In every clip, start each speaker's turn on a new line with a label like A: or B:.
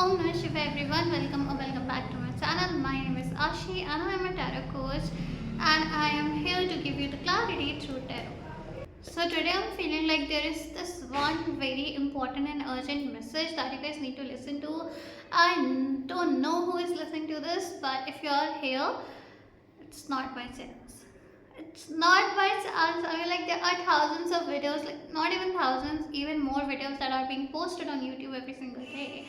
A: Om Namah Shivaya everyone, welcome back to my channel. My name is Ashi and I am a tarot coach and I am here to give you the clarity through tarot. So today I'm feeling like there is this one very important and urgent message that you guys need to listen to. I don't know who is listening to this, but if you are here, it's not by chance. It's not by chance. I mean, like, there are thousands of videos, like not even thousands, even more videos that are being posted on YouTube every single day.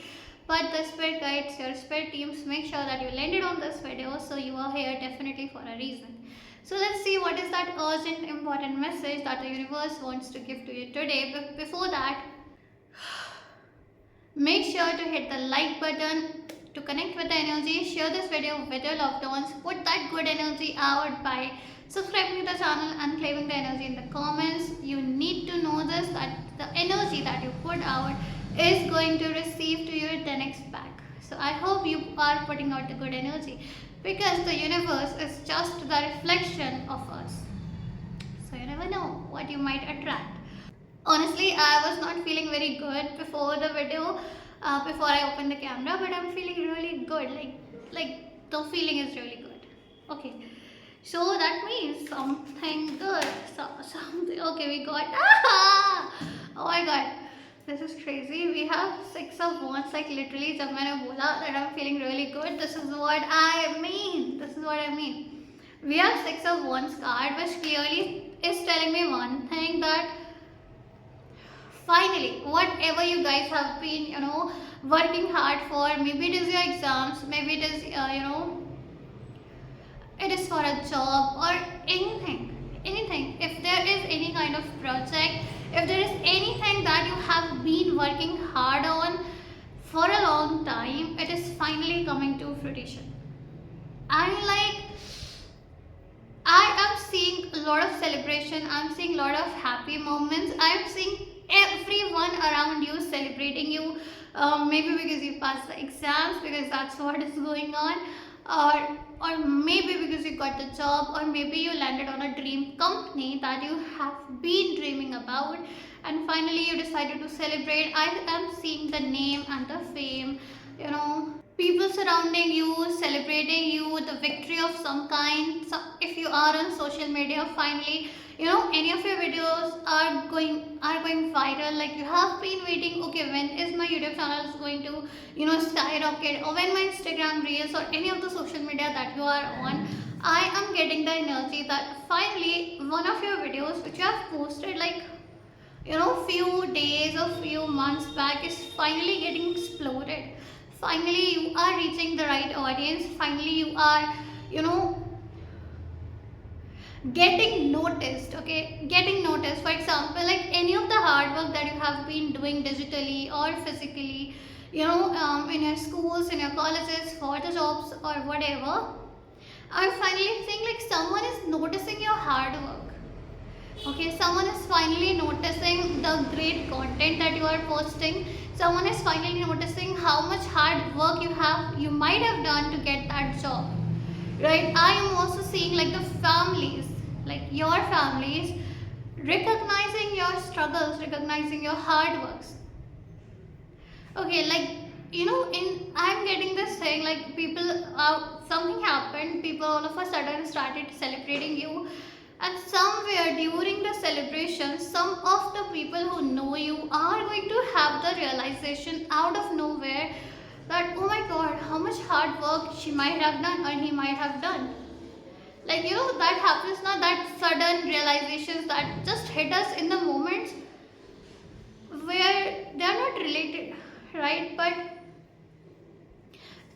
A: But the spirit guides, your spirit teams make sure that you landed on this video, so you are here definitely for a reason. So let's see what is that urgent, important message that the universe wants to give to you today. But before that, make sure to hit the like button to connect with the energy. Share this video with your loved ones. Put that good energy out by subscribing to the channel and claiming the energy in the comments. You need to know this, that the energy that you put out is going to receive to you the next back. So I hope you are putting out the good energy, because the universe is just the reflection of us. So you never know what you might attract. Honestly, I was not feeling very good before the video, before I opened the camera, but I'm feeling really good. Like the feeling is really good. Okay, so that means something good. Something. Okay, we got. Oh my god, this is crazy. We have 6 of Wands. Like literally, जब मैंने बोला that I'm feeling really good, this is what I mean. This is what I mean. We have 6 of Wands card, which clearly is telling me one thing, that finally, whatever you guys have been, working hard for, maybe it is your exams, maybe it is, it is for a job or anything. If there is any kind of project, if there is anything that you have been working hard on for a long time, it is finally coming to fruition. I am seeing a lot of celebration. I'm seeing a lot of happy moments. I'm seeing everyone around you celebrating you. Maybe because you passed the exams, because that's what is going on, or maybe because you got the job, or maybe you landed on a dream company that you have been dreaming about, and finally you decided to celebrate. I am seeing the name and the fame, people surrounding you, celebrating you, the victory of some kind. So if you are on social media, finally, any of your videos are going viral. Like you have been waiting, okay, when is my YouTube channel is going to, skyrocket, or when my Instagram reels or any of the social media that you are on. I am getting the energy that finally one of your videos which you have posted, like, few days or few months back, is finally getting exploded. Finally you are reaching the right audience. Finally you are, getting noticed. Okay, getting noticed. For example, like any of the hard work that you have been doing digitally or physically, in your schools, in your colleges, for the jobs or whatever, I'm finally seeing like someone is noticing your hard work. Okay, someone is finally noticing the great content that you are posting. Someone is finally noticing how much hard work you might have done to get that job, right? I am also seeing like the families, like your families, recognizing your struggles, recognizing your hard works. Okay, like, I'm getting this thing, like people, something happened, people all of a sudden started celebrating you, and somewhere during the celebration, some of the people who know you are going to have the realization out of nowhere that, oh my god, how much hard work she might have done or he might have done. Like, that happens now, that sudden realizations that just hit us in the moments where they are not related, right? But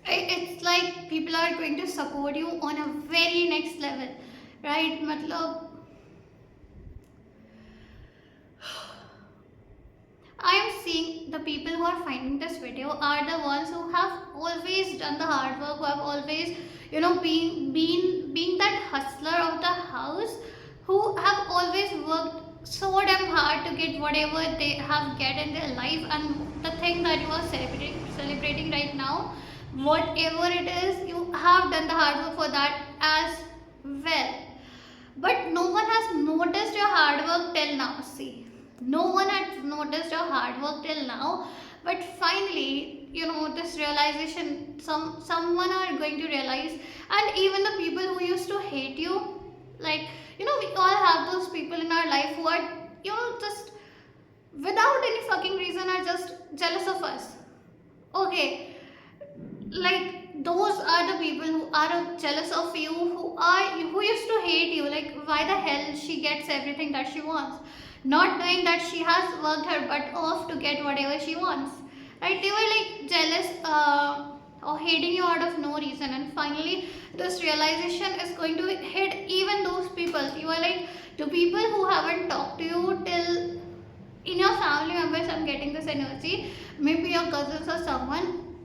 A: it's like people are going to support you on a very next level, right? Matlab, I am seeing the people who are finding this video are the ones who have always done the hard work, who have always, being that hustler of the house, who have always worked so damn hard to get whatever they have get in their life. And the thing that you are celebrating right now, whatever it is, you have done the hard work for that as well. But no one has noticed your hard work till now. No one had noticed your hard work till now, but finally, the this realization, someone are going to realize. And even the people who used to hate you, like, we all have those people in our life who are, just without any fucking reason are just jealous of us. Okay, like those are the people who are jealous of you, who used to hate you. Like, why the hell she gets everything that she wants, not knowing that she has worked her butt off to get whatever she wants, right? They were like jealous, or hating you out of no reason. And finally this realization is going to hit even those people. You are like, the people who haven't talked to you till, in your family members, I'm getting this energy, maybe your cousins or someone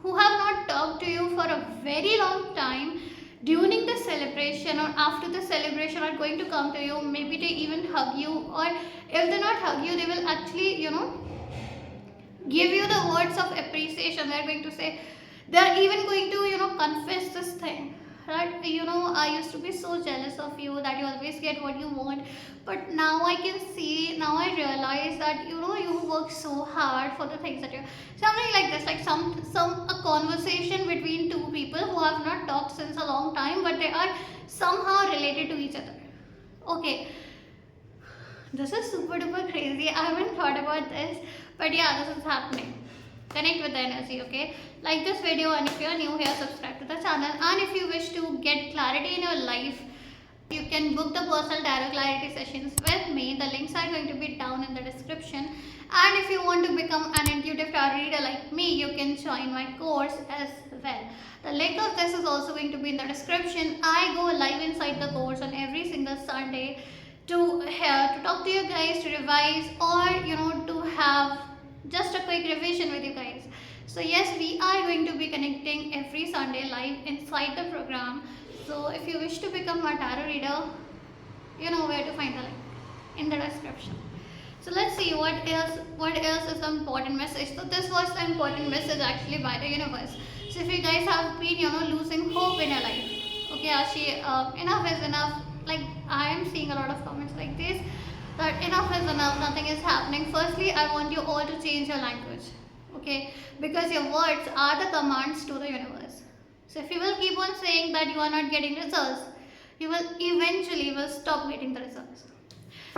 A: who have not talked to you for a very long time, during the celebration or after the celebration are going to come to you. Maybe they even hug you, or if they not hug you, they will actually, give you the words of appreciation. They're going to say, they're even going to, confess this thing, right? I used to be so jealous of you that you always get what you want, but now I can see, now I realize that, you work so hard for the things that you, something like this, like a conversation between two people who have not talked since a long time, but they are somehow related to each other. Okay, this is super duper crazy. I haven't thought about this, but yeah, this is happening. Connect with the energy, okay? Like this video, and if you are new here, subscribe to the channel. And if you wish to get clarity in your life, you can book the personal tarot clarity sessions with me. The links are going to be down in the description. And if you want to become an intuitive tarot reader like me, you can join my course as well. The link of this is also going to be in the description. I go live inside the course on every single Sunday to talk to you guys, to revise, or to have just a quick revision with you guys. So yes, we are going to be connecting every Sunday live inside the program. So if you wish to become a tarot reader, you know where to find the link in the description. So let's see what else is the important message. So this was the important message actually by the universe. So if you guys have been losing hope in your life, okay, Ashi, enough is enough. Like, I am seeing a lot of comments like this, that enough is enough, nothing is happening. Firstly, I want you all to change your language, okay, because your words are the commands to the universe. So if you will keep on saying that you are not getting results, you will eventually stop getting the results.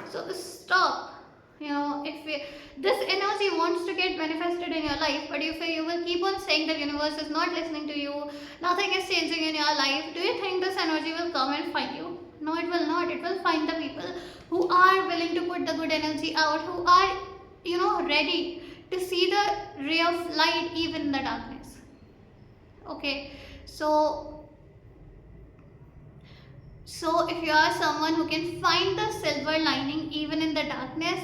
A: So stop. If this energy wants to get manifested in your life, but if you will keep on saying that universe is not listening to you, nothing is changing in your life, do you think this energy will come and find you? No, it will not. It will find the people who are willing to put the good energy out, who are, ready to see the ray of light even in the darkness. Okay, so if you are someone who can find the silver lining even in the darkness,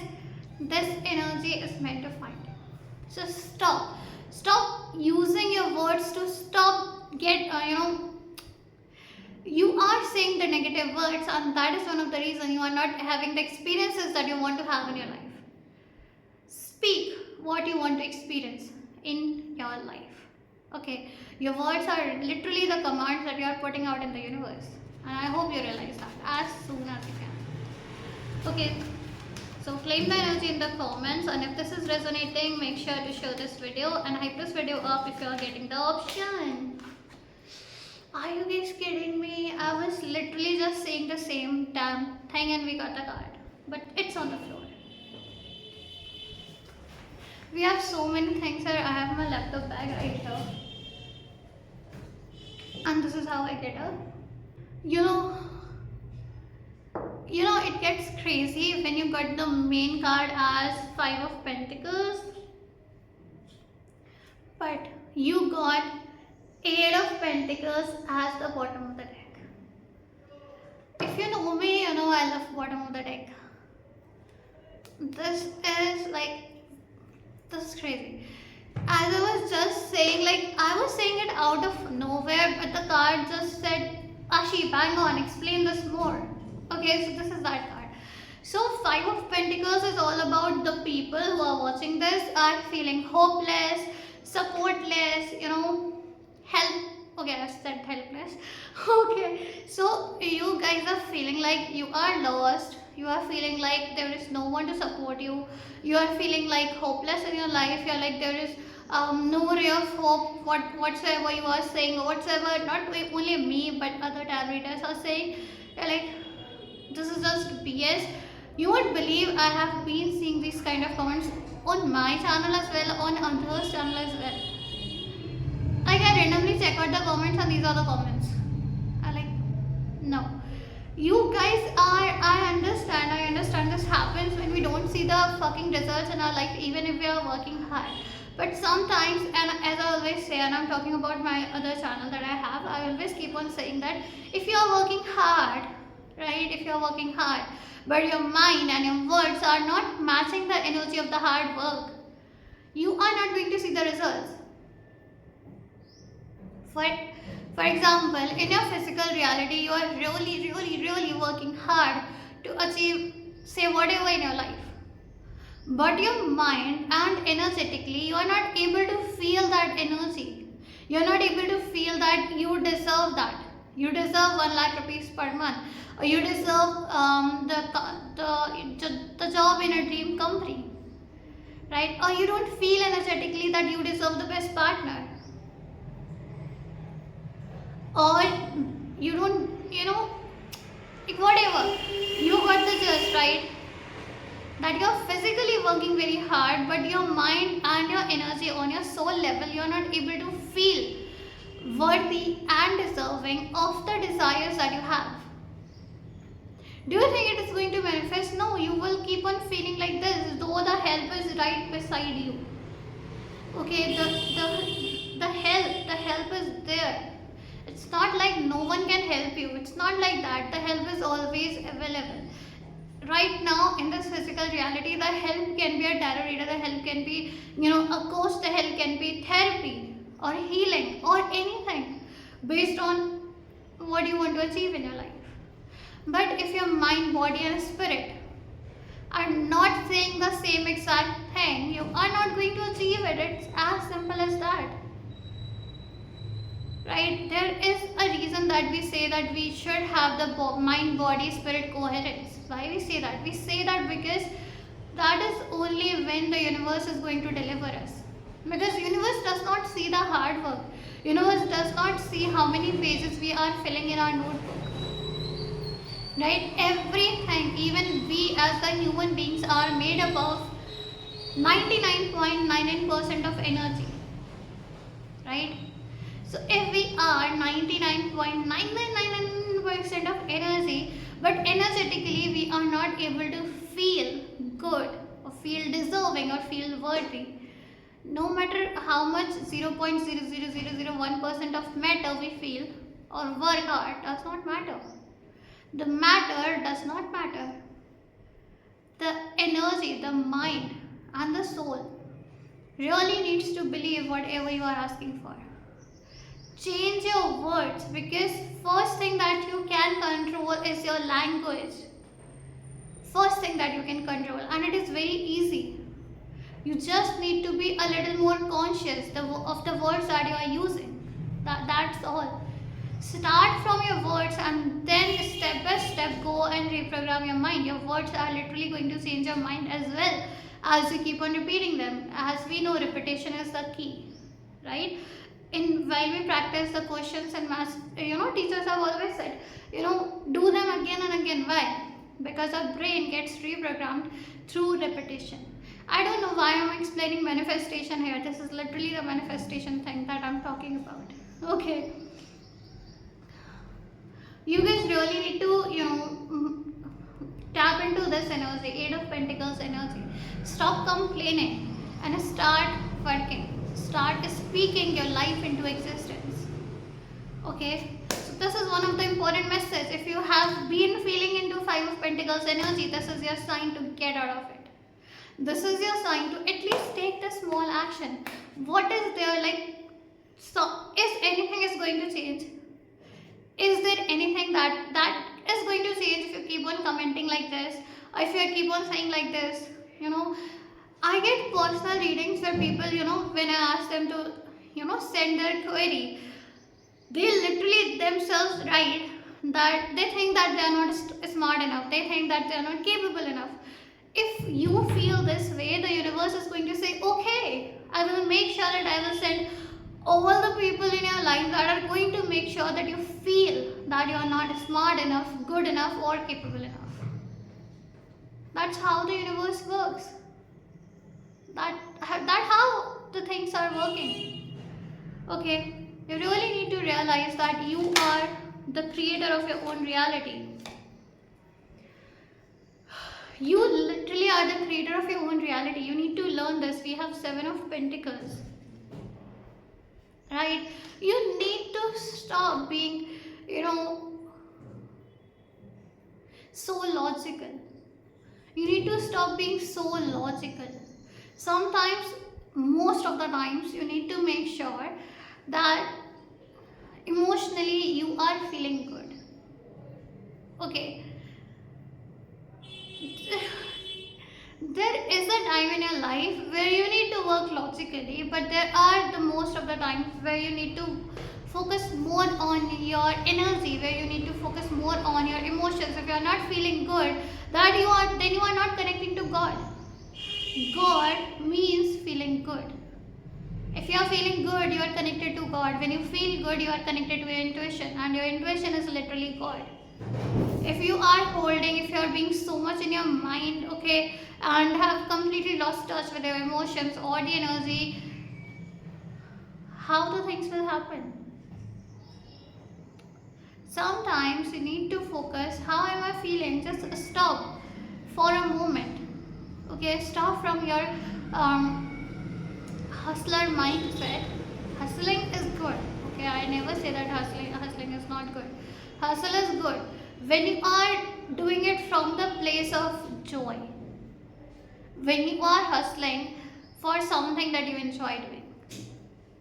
A: this energy is meant to find you. So stop using your words to you are saying the negative words, and that is one of the reasons you are not having the experiences that you want to have in your life. Speak what you want to experience in your life. Okay, your words are literally the commands that you are putting out in the universe, and I hope you realize that as soon as you can. Okay, so claim the energy in the comments, and if this is resonating, make sure to share this video and hype this video up if you are getting the option. Are you guys kidding me? I was literally just saying the same damn thing and we got the card, but it's on the floor. We have so many things here. I have my laptop bag right here, and this is how I get up. It gets crazy when you got the main card as 5 of Pentacles, but you got 8 of Pentacles as the bottom of the deck. If you know me, you know I love bottom of the deck. This is crazy. As I was just saying, I was saying it out of nowhere, but the card just said, Ashi, bang on, explain this more. Okay, so this is that card. So 5 of Pentacles is all about the people who are watching this are feeling hopeless, supportless, help. Okay, I said helpless. Okay, so you guys are feeling like you are lost. You are feeling like there is no one to support you. You are feeling like hopeless in your life. You're like, there is no ray of hope, whatsoever you are saying, whatsoever not only me but other tarot readers are saying, you're like, this is just BS. You won't believe I have been seeing these kind of comments on my channel as well, on others' channel as well. Like I randomly check out the comments and these are the comments. I like, no. You guys are, I understand this happens when we don't see the fucking results in our life, even if we are working hard. But sometimes, and as I always say, and I'm talking about my other channel that I have, I always keep on saying that if you are working hard, right, if you are working hard, but your mind and your words are not matching the energy of the hard work, you are not going to see the results. For example, in your physical reality, you are really working hard to achieve, say, whatever in your life. But your mind and energetically, you are not able to feel that energy. You are not able to feel that you deserve that. You deserve 1 lakh rupees per month. Or you deserve the job in a dream company. Right? Or you don't feel energetically that you deserve the best partner. Or you don't, whatever, you got the gist, right? That you're physically working very hard, but your mind and your energy on your soul level, you're not able to feel worthy and deserving of the desires that you have. Do you think it is going to manifest? No, you will keep on feeling like this, though the help is right beside you. Okay, the help is there. It's not like no one can help you. It's not like that. The help is always available. Right now, in this physical reality, the help can be a tarot reader, the help can be, a coach, the help can be therapy or healing or anything based on what you want to achieve in your life. But if your mind, body and spirit are not saying the same exact thing, you are not going to achieve it. It's as simple as that. Right? There is a reason that we say that we should have the mind, body, spirit coherence. Why we say that? We say that because that is only when the universe is going to deliver us. Because universe does not see the hard work. Universe does not see how many pages we are filling in our notebook. Right? Everything, even we as the human beings are made up of 99.99% of energy. Right? So if we are 99.9999% of energy, but energetically we are not able to feel good or feel deserving or feel worthy, no matter how much 0.00001% of matter we feel or work hard, does not matter. The matter does not matter. The energy, the mind and the soul really needs to believe whatever you are asking for. Change your words, because first thing that you can control is your language. First thing that you can control, and it is very easy. You just need to be a little more conscious of the words that you are using. That's all. Start from your words and then step by step go and reprogram your mind. Your words are literally going to change your mind as well as you keep on repeating them. As we know, repetition is the key, right? While we practice the questions and maths, teachers have always said, do them again and again. Why? Because our brain gets reprogrammed through repetition. I don't know why I'm explaining manifestation here. This is literally the manifestation thing that I'm talking about. Okay. You guys really need to, tap into this energy, Eight of Pentacles energy. Stop complaining and start working. Start speaking your life into existence. Okay, so this is one of the important messages. If you have been feeling into Five of Pentacles energy, this is your sign to get out of it. This is your sign to at least take the small action. What is there so is anything is going to change? Is there anything that is going to change if you keep on commenting like this, or if you keep on saying like this? I get personal readings where people, when I ask them to, send their query, they literally themselves write that they think that they are not smart enough. They think that they are not capable enough. If you feel this way, the universe is going to say, okay, I will make sure that I will send all the people in your life that are going to make sure that you feel that you are not smart enough, good enough, or capable enough. That's how the universe works. That how the things are working. Okay, you really need to realize that you are the creator of your own reality. You literally are the creator of your own reality. You need to learn this. We have 7 of Pentacles, right? You need to stop being, so logical. You need to stop being so logical. Sometimes, most of the times, you need to make sure that emotionally you are feeling good. Okay. There is a time in your life where you need to work logically, but there are the most of the times where you need to focus more on your energy, where you need to focus more on your emotions. If you are not feeling good, then you are not connecting to God. God means feeling good. If you are feeling good, you are connected to God. When you feel good, you are connected to your intuition, and your intuition is literally God. If you are if you are being so much in your mind, okay, and have completely lost touch with your emotions or the energy, how the things will happen? Sometimes you need to focus, how am I feeling? Just stop for a moment. Okay, stop from your hustler mindset. Hustling is good. Okay, I never say that hustling is not good. Hustle is good when you are doing it from the place of joy. When you are hustling for something that you enjoy doing,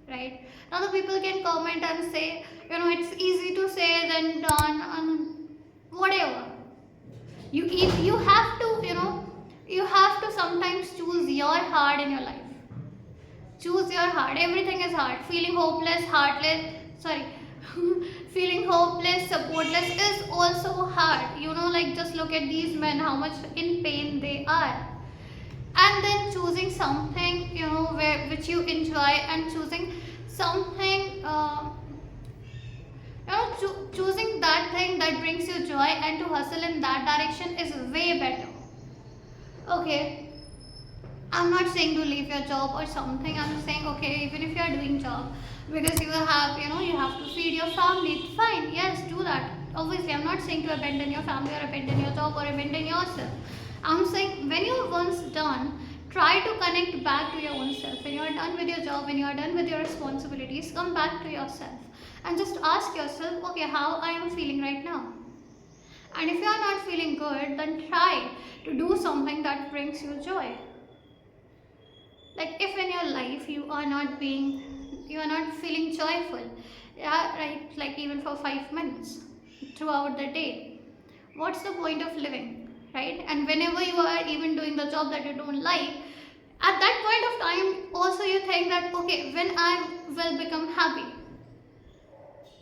A: right? Now the people can comment and say, it's easy to say than done, and whatever. You have to, you have to sometimes choose your heart in your life. Choose your heart. Everything is hard. Feeling hopeless, feeling hopeless, supportless is also hard. Just look at these men, how much in pain they are. And then choosing something, which you enjoy, and choosing something, choosing that thing that brings you joy, and to hustle in that direction is way better. Okay, I'm not saying to leave your job or something. I'm saying, okay, even if you are doing job because you have, you have to feed your family, fine, yes, do that. Obviously, I'm not saying to abandon your family or abandon your job or abandon yourself. I'm saying when you're once done, try to connect back to your own self. When you are done with your job, when you are done with your responsibilities, come back to yourself and just ask yourself, okay, how I am feeling right now. And if you are not feeling good, then try to do something that brings you joy. Like if in your life you are not feeling joyful, yeah, right, like even for 5 minutes throughout the day, what's the point of living, right? And whenever you are even doing the job that you don't like, at that point of time also you think that, okay, when I will become happy,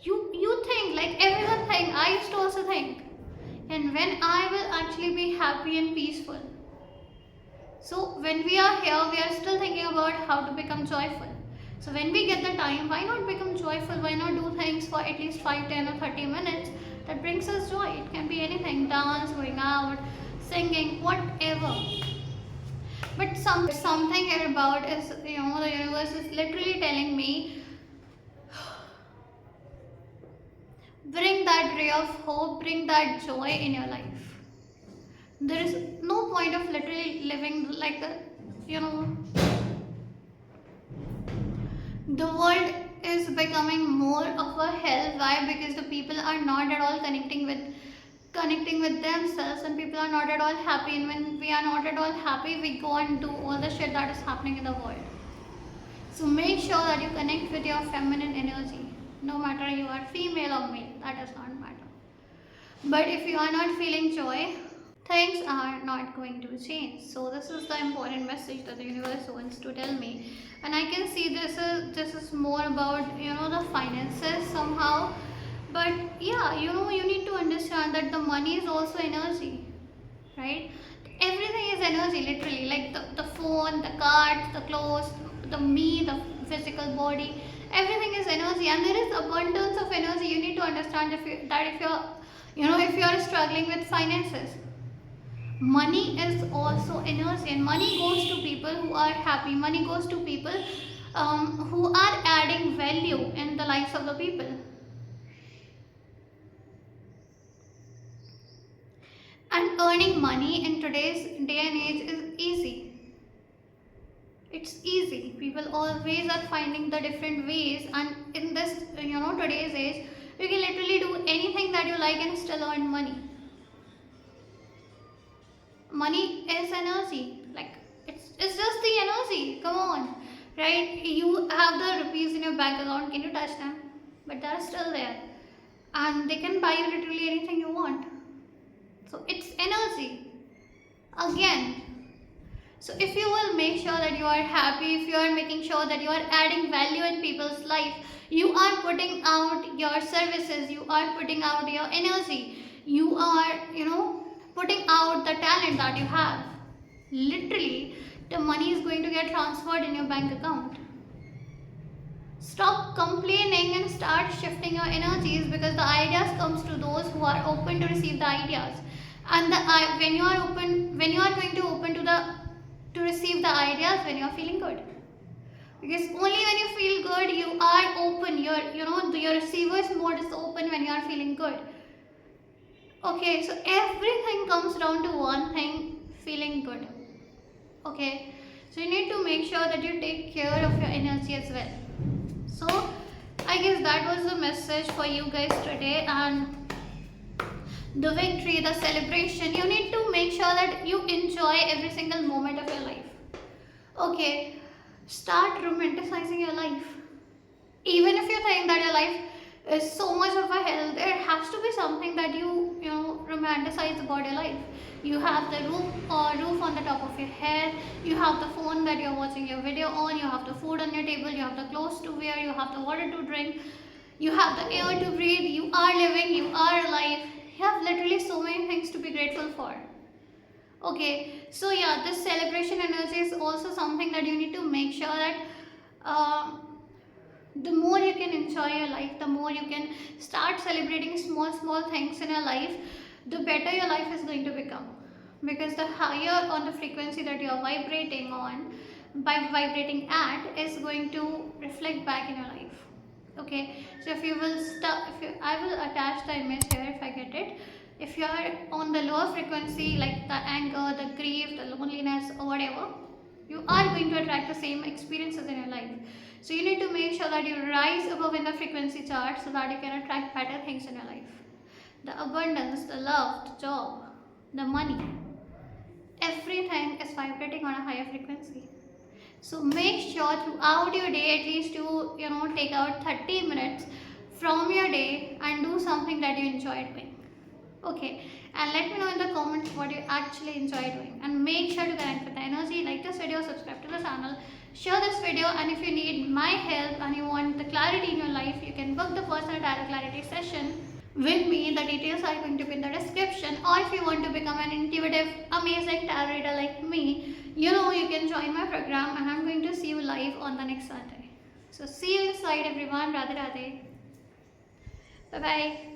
A: you think, like everyone think, I used to also think, and when I will actually be happy and peaceful. So when we are here, we are still thinking about how to become joyful. So when we get the time, why not become joyful? Why not do things for at least 5, 10 or 30 minutes that brings us joy? It can be anything, dance, going out, singing, whatever. But something here about is, the universe is literally telling me, bring that ray of hope, bring that joy in your life. There is no point of literally living like the world is becoming more of a hell. Why? Because the people are not at all connecting with themselves, and people are not at all happy. And when we are not at all happy, we go and do all the shit that is happening in the world. So make sure that you connect with your feminine energy. No matter you are female or male, that does not matter. But if you are not feeling joy, things are not going to change. So this is the important message that the universe wants to tell me. And I can see this is more about the finances somehow. But yeah, you need to understand that the money is also energy, right? Everything is energy, literally. Like the phone, the cards, the clothes, the me, the physical body, everything is energy, and there is abundance of energy. You need to understand if you're, if you're struggling with finances, money is also energy, and money goes to people who are happy. Money goes to people who are adding value in the lives of the people. And earning money in today's day and age is easy. It's easy. People always are finding the different ways, and in this, today's age, you can literally do anything that you like and still earn money. Money is energy. Like, it's just the energy. Come on, right? You have the rupees in your bank account. Can you touch them? But they're still there, and they can buy you literally anything you want. So it's energy again. So if you will make sure that you are happy, if you are making sure that you are adding value in people's life, you are putting out your services, you are putting out your energy, you are, putting out the talent that you have. Literally, the money is going to get transferred in your bank account. Stop complaining and start shifting your energies, because the ideas comes to those who are open to receive the ideas. And when you are going to open to receive the ideas when you are feeling good. Because only when you feel good, you are open. Your receiver's mode is open when you are feeling good. Okay, so everything comes down to one thing: feeling good. Okay, so you need to make sure that you take care of your energy as well. So I guess that was the message for you guys today. And the victory, the celebration, you need to make sure that you enjoy every single moment of your life. Okay, start romanticizing your life. Even if you think that your life is so much of a hell, there has to be something that you romanticize about your life. You have the roof on the top of your head, you have the phone that you're watching your video on, you have the food on your table, you have the clothes to wear, you have the water to drink, you have the air to breathe, you are living, you are alive. You have literally so many things to be grateful for. Okay, so yeah, this celebration energy is also something that you need to make sure that the more you can enjoy your life, the more you can start celebrating small things in your life, the better your life is going to become. Because the higher on the frequency that you are vibrating on, by vibrating at, is going to reflect back in your life. Okay, so if you will I will attach the image here if I get it. If you are on the lower frequency, like the anger, the grief, the loneliness, or whatever, you are going to attract the same experiences in your life. So you need to make sure that you rise above in the frequency chart so that you can attract better things in your life. The abundance, the love, the job, the money, everything is vibrating on a higher frequency. So make sure throughout your day, at least you take out 30 minutes from your day and do something that you enjoy doing. Okay, and let me know in the comments what you actually enjoy doing, and make sure to connect with the energy. Like this video, subscribe to the channel, share this video, and if you need my help and you want the clarity in your life, you can book the personal tarot clarity session with me. The details are going to be in the description. Or if you want to become an intuitive, amazing tarot reader like me, you can join my program, and I'm going to see you live on the next Sunday. So see you inside, everyone. Radhe Radhe. Bye bye.